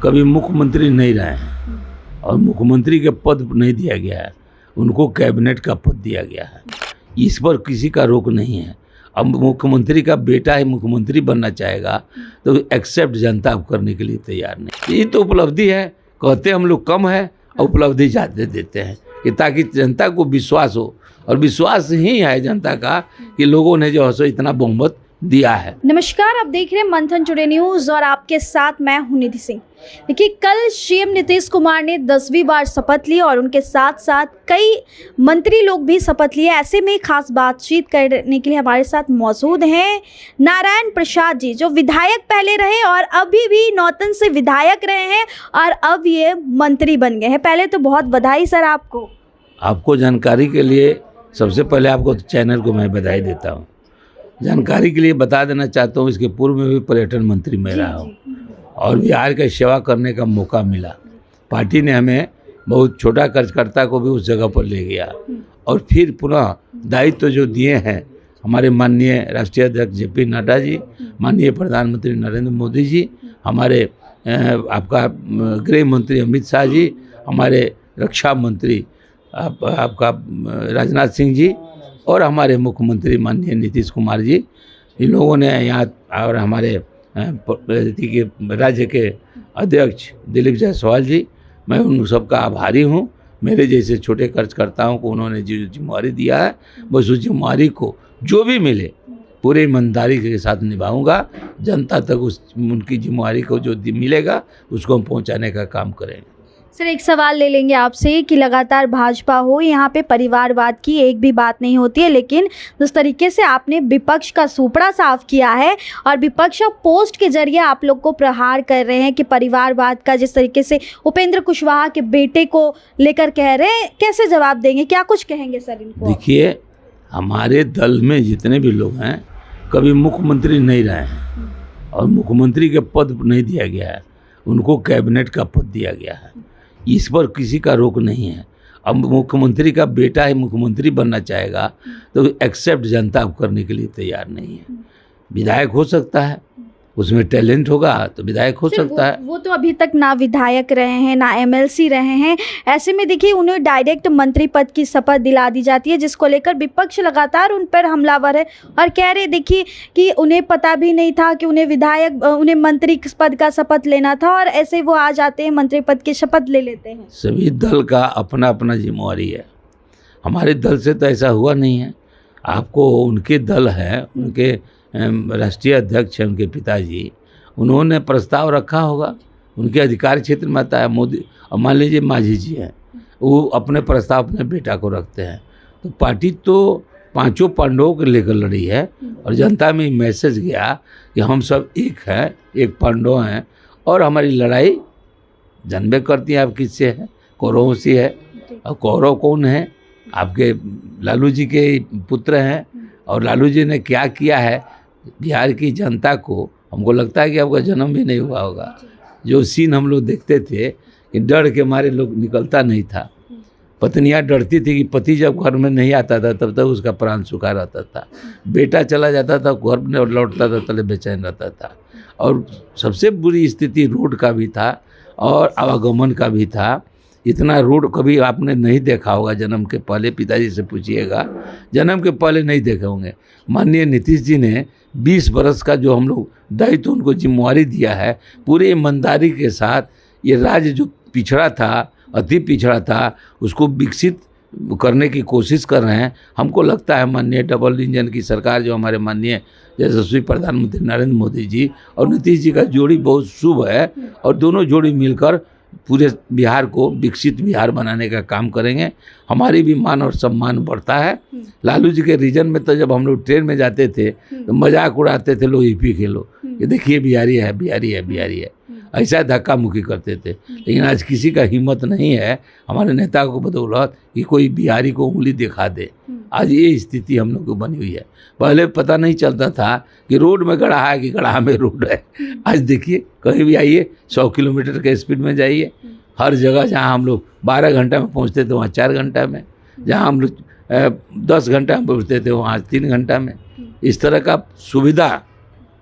कभी मुख्यमंत्री नहीं रहे हैं और मुख्यमंत्री के पद नहीं दिया गया है, उनको कैबिनेट का पद दिया गया है। इस पर किसी का रोक नहीं है। अब मुख्यमंत्री का बेटा ही मुख्यमंत्री बनना चाहेगा तो एक्सेप्ट जनता अब करने के लिए तैयार नहीं। ये तो उपलब्धि है, कहते हम लोग कम है और उपलब्धि ज़्यादा देते हैं कि ताकि जनता को विश्वास हो, और विश्वास ही है जनता का कि लोगों ने जो है सो इतना बहुमत दिया है। नमस्कार, आप देख रहे हैं मंथन टुडे न्यूज और आपके साथ मैं हूं निधि सिंह। देखिए, कल सीएम नीतीश कुमार ने 10वीं बार शपथ ली और उनके साथ साथ कई मंत्री लोग भी शपथ लिए। ऐसे में खास बातचीत करने के लिए हमारे साथ मौजूद हैं नारायण प्रसाद जी, जो विधायक पहले रहे और अभी भी नौतन से विधायक रहे हैं और अब ये मंत्री बन गए हैं। पहले तो बहुत बधाई सर आपको। आपको जानकारी के लिए सबसे पहले आपको चैनल को मैं बधाई देता हूँ। जानकारी के लिए बता देना चाहता हूँ, इसके पूर्व में भी पर्यटन मंत्री मैं रहा हूँ और बिहार की सेवा करने का मौका मिला। पार्टी ने हमें बहुत छोटा कार्यकर्ता को भी उस जगह पर ले गया और फिर पुनः दायित्व जो दिए हैं हमारे माननीय राष्ट्रीय अध्यक्ष जेपी नड्डा जी, माननीय प्रधानमंत्री नरेंद्र मोदी जी, हमारे आपका गृह मंत्री अमित शाह जी, हमारे रक्षा मंत्री आपका राजनाथ सिंह जी और हमारे मुख्यमंत्री माननीय नीतीश कुमार जी, इन लोगों ने यहाँ और हमारे राज्य के अध्यक्ष दिलीप जायसवाल जी, मैं उन सबका आभारी हूँ। मेरे जैसे छोटे कार्यकर्ताओं को उन्होंने जो जिम्मेवारी दिया है, बस उस जिम्मेवारी को जो भी मिले पूरे ईमानदारी के साथ निभाऊंगा। जनता तक उनकी जिम्मेवारी को जो मिलेगा उसको हम पहुँचाने का काम करेंगे। सर, एक सवाल ले लेंगे आपसे कि लगातार भाजपा हो, यहाँ पे परिवारवाद की एक भी बात नहीं होती है, लेकिन जिस तरीके से आपने विपक्ष का सुपड़ा साफ किया है और विपक्ष पोस्ट के जरिए आप लोग को प्रहार कर रहे हैं कि परिवारवाद का, जिस तरीके से उपेंद्र कुशवाहा के बेटे को लेकर कह रहे हैं, कैसे जवाब देंगे, क्या कुछ कहेंगे सर इनको? देखिए, हमारे दल में जितने भी लोग हैं कभी मुख्यमंत्री नहीं रहे हैं और मुख्यमंत्री के पद नहीं दिया गया है, उनको कैबिनेट का पद दिया गया है। इस पर किसी का रोक नहीं है। अब मुख्यमंत्री का बेटा ही मुख्यमंत्री बनना चाहेगा तो एक्सेप्ट जनता अब करने के लिए तैयार नहीं है। विधायक हो सकता है, उसमें टैलेंट होगा तो विधायक हो सकता है। वो तो अभी तक ना विधायक रहे हैं ना एमएलसी रहे हैं। ऐसे में देखिए, उन्हें डायरेक्ट मंत्री पद की शपथ दिला दी जाती है, जिसको लेकर विपक्ष लगातार उन पर हमलावर है और कह रहे देखिए कि उन्हें पता भी नहीं था कि उन्हें मंत्री पद का शपथ लेना था और ऐसे वो आ जाते हैं, मंत्री पद की शपथ ले लेते हैं। सभी दल का अपना अपना जिम्मेवारी है। हमारे दल से तो ऐसा हुआ नहीं है। आपको उनके दल है, उनके राष्ट्रीय अध्यक्ष हैं उनके पिताजी, उन्होंने प्रस्ताव रखा होगा, उनके अधिकार क्षेत्र में आता है। मोदी और मान लीजिए माझी जी हैं, वो अपने प्रस्ताव अपने बेटा को रखते हैं। तो पार्टी तो पांचों पांडवों को लेकर लड़ी है और जनता में मैसेज गया कि हम सब एक हैं, एक पांडव हैं और हमारी लड़ाई जानबे करती है आप किससे है, कौरवों से है। और कौरव कौन है? आपके लालू जी के पुत्र हैं और लालू जी ने क्या किया है बिहार की जनता को, हमको लगता है कि आपका जन्म भी नहीं हुआ होगा। जो सीन हम लोग देखते थे कि डर के मारे लोग निकलता नहीं था। पत्नियां डरती थी कि पति जब घर में नहीं आता था तब तक उसका प्राण सूखा रहता था, बेटा चला जाता था घर में लौटता था तले बेचैन रहता था। और सबसे बुरी स्थिति रोड का भी था और आवागमन का भी था। इतना रोड कभी आपने नहीं देखा होगा जन्म के पहले, पिताजी से पूछिएगा, जन्म के पहले नहीं देखे होंगे। माननीय नीतीश जी ने 20 बरस का जो हम लोग दायित्व उनको जिम्मेवारी दिया है, पूरे ईमानदारी के साथ ये राज्य जो पिछड़ा था, अति पिछड़ा था, उसको विकसित करने की कोशिश कर रहे हैं। हमको लगता है माननीय डबल इंजन की सरकार जो हमारे माननीय यशस्वी प्रधानमंत्री नरेंद्र मोदी जी और नीतीश जी का जोड़ी बहुत शुभ है और दोनों जोड़ी मिलकर पूरे बिहार को विकसित बिहार बनाने का काम करेंगे। हमारी भी मान और सम्मान बढ़ता है। लालू जी के रीजन में तो जब हम लोग ट्रेन में जाते थे तो मजाक उड़ाते थे लोग, ईपी खेलो, ये देखिए बिहारी है, बिहारी है, बिहारी है, ऐसा धक्का मुक्की करते थे। लेकिन आज किसी का हिम्मत नहीं है हमारे नेता को बदौलत कि कोई बिहारी को उंगली दिखा दे। आज ये स्थिति हम लोग को बनी हुई है। पहले पता नहीं चलता था कि रोड में गड्ढा है कि गड्ढा में रोड है। आज देखिए, कहीं भी आइए 100 किलोमीटर के स्पीड में जाइए, हर जगह जहाँ हम लोग 12 घंटा में पहुँचते थे वहाँ 4 घंटा में, जहाँ हम लोग 10 घंटा में पहुँचते थे वहाँ 3 घंटा में। इस तरह का सुविधा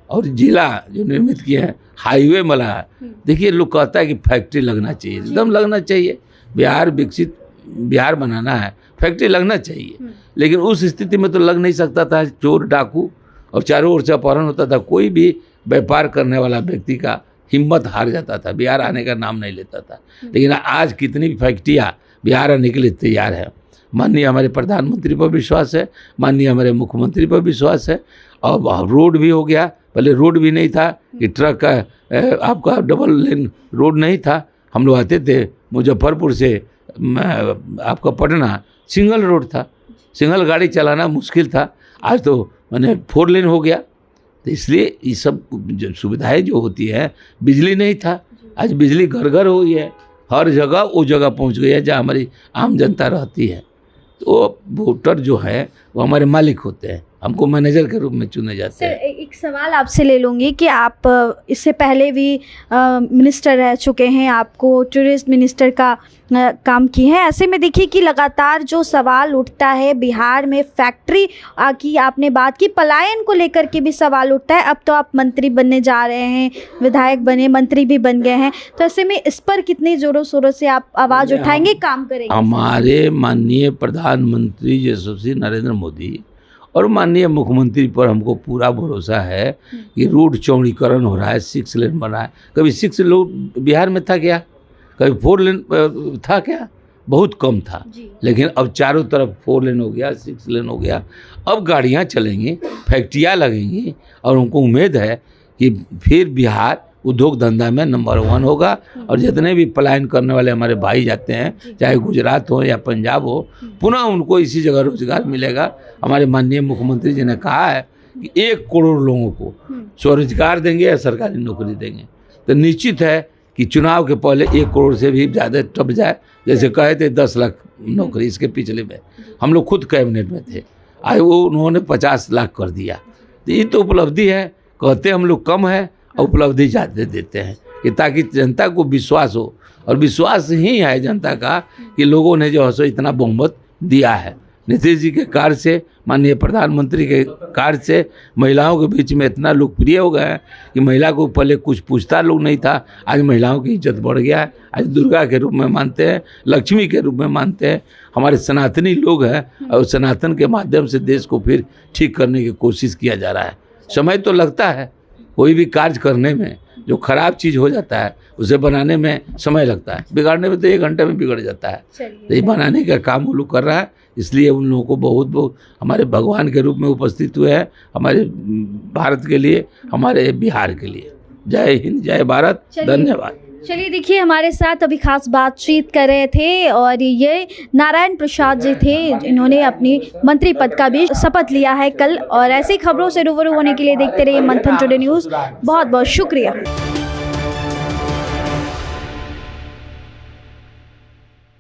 और जिला जो निर्मित किए हैं, हाईवे बना है। देखिए लोग कहता है कि फैक्ट्री लगना चाहिए, एकदम लगना चाहिए। बिहार विकसित बिहार बनाना है, फैक्ट्री लगना चाहिए। लेकिन उस स्थिति में तो लग नहीं सकता था। चोर डाकू और चारों ओर से अपहरण होता था, कोई भी व्यापार करने वाला व्यक्ति का हिम्मत हार जाता था, बिहार आने का नाम नहीं लेता था। लेकिन आज कितनी फैक्ट्रियाँ बिहार आने के लिए तैयार है। माननीय हमारे प्रधानमंत्री पर विश्वास है, माननीय हमारे मुख्यमंत्री पर विश्वास है। और रोड भी हो गया, पहले रोड भी नहीं था कि ट्रक का आपका डबल लेन रोड नहीं था। हम लोग आते थे मुजफ्फरपुर से आपका पटना, सिंगल रोड था, सिंगल गाड़ी चलाना मुश्किल था। आज तो मैंने 4 लेन हो गया। तो इसलिए ये सब जो सुविधाएं जो होती है, बिजली नहीं था, आज बिजली घर घर हो गई है, हर जगह वो जगह पहुंच गई है जहाँ हमारी आम जनता रहती है। तो वोटर जो है वो हमारे मालिक होते हैं, हमको मैनेजर के रूप में चुने जाते हैं। एक सवाल आपसे ले लूँगी कि आप इससे पहले भी मिनिस्टर रह चुके हैं, आपको टूरिस्ट मिनिस्टर का काम किए हैं। ऐसे में देखिए कि लगातार जो सवाल उठता है बिहार में फैक्ट्री की आपने बात की, पलायन को लेकर के भी सवाल उठता है। अब तो आप मंत्री बनने जा रहे हैं, विधायक बने, मंत्री भी बन गए हैं, तो ऐसे में इस पर कितने ज़ोरों शोरों से आप आवाज़ उठाएंगे, काम करेंगे? हमारे माननीय प्रधानमंत्री यशस्वी नरेंद्र मोदी और माननीय मुख्यमंत्री पर हमको पूरा भरोसा है कि रोड चौड़ीकरण हो रहा है, 6 लेन बना है। कभी 6 लेन बिहार में था क्या? कभी 4 लेन था क्या? बहुत कम था। लेकिन अब चारों तरफ 4 लेन हो गया, 6 लेन हो गया। अब गाड़ियाँ चलेंगी, फैक्ट्रियाँ लगेंगी और हमको उम्मीद है कि फिर बिहार उद्योग धंधा में नंबर 1 होगा। और जितने भी पलायन करने वाले हमारे भाई जाते हैं, चाहे गुजरात हो या पंजाब हो, पुनः उनको इसी जगह रोजगार मिलेगा। हमारे माननीय मुख्यमंत्री जी ने कहा है कि 1 करोड़ लोगों को स्वरोजगार देंगे या सरकारी नौकरी देंगे। तो निश्चित है कि चुनाव के पहले 1 करोड़ से भी ज़्यादा टप जाए। जैसे कहे थे 10 लाख नौकरी, इसके पिछले में हम लोग खुद कैबिनेट में थे, आज वो उन्होंने 50 लाख कर दिया। तो ये तो उपलब्धि है। कहते हम लोग कम है, उपलब्धि ज़्यादा देते हैं कि ताकि जनता को विश्वास हो। और विश्वास ही है जनता का कि लोगों ने जो है सो इतना बहुमत दिया है। नीतीश जी के कार्य से, माननीय प्रधानमंत्री के कार्य से महिलाओं के बीच में इतना लोकप्रिय हो गया है कि महिला को पहले कुछ पूछता लोग नहीं था, आज महिलाओं की इज्जत बढ़ गया है। आज दुर्गा के रूप में मानते हैं, लक्ष्मी के रूप में मानते हैं। हमारे सनातनी लोग हैं और सनातन के माध्यम से देश को फिर ठीक करने की कोशिश किया जा रहा है। समय तो लगता है, कोई भी कार्य करने में जो खराब चीज़ हो जाता है उसे बनाने में समय लगता है, बिगाड़ने में तो 1 घंटे में बिगड़ जाता है। तो ये बनाने का काम वो लोग कर रहा है, इसलिए उन लोगों को बहुत बहुत हमारे भगवान के रूप में उपस्थित हुए हैं, हमारे भारत के लिए, हमारे बिहार के लिए। जय हिंद, जय भारत, धन्यवाद। चलिए देखिए, हमारे साथ अभी खास बातचीत कर रहे थे और ये नारायण प्रसाद जी थे, इन्होंने अपनी मंत्री पद का भी शपथ लिया है कल। और ऐसी खबरों से रूबरू होने के लिए देखते रहिए मंथन टुडे न्यूज़। बहुत बहुत शुक्रिया।